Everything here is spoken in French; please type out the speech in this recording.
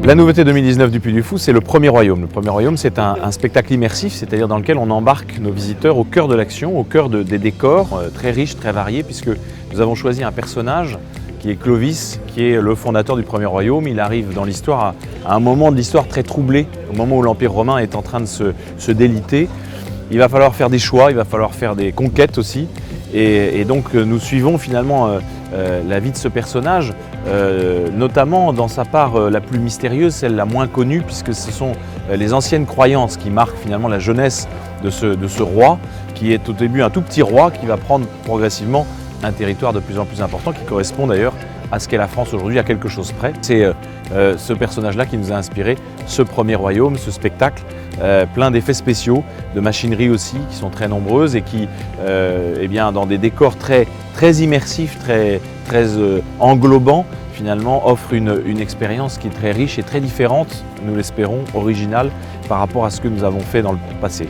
La nouveauté 2019 du Puy du Fou, c'est le Premier Royaume. Le Premier Royaume, c'est un spectacle immersif, c'est-à-dire dans lequel on embarque nos visiteurs au cœur de l'action, au cœur des décors très riches, très variés, puisque nous avons choisi un personnage qui est Clovis, qui est le fondateur du Premier Royaume. Il arrive dans l'histoire à un moment de l'histoire très troublé, au moment où l'Empire romain est en train de se déliter. Il va falloir faire des choix, il va falloir faire des conquêtes aussi. Et donc nous suivons finalement la vie de ce personnage, notamment dans sa part la plus mystérieuse, celle la moins connue, puisque ce sont les anciennes croyances qui marquent finalement la jeunesse de ce roi, qui est au début un tout petit roi qui va prendre progressivement un territoire de plus en plus important, qui correspond d'ailleurs à ce qu'est la France aujourd'hui, à quelque chose près. C'est ce personnage-là qui nous a inspiré ce Premier Royaume, ce spectacle, plein d'effets spéciaux, de machinerie aussi, qui sont très nombreuses et qui, eh bien, dans des décors très immersifs, très englobants, finalement offrent une expérience qui est très riche et très différente, nous l'espérons, originale par rapport à ce que nous avons fait dans le passé.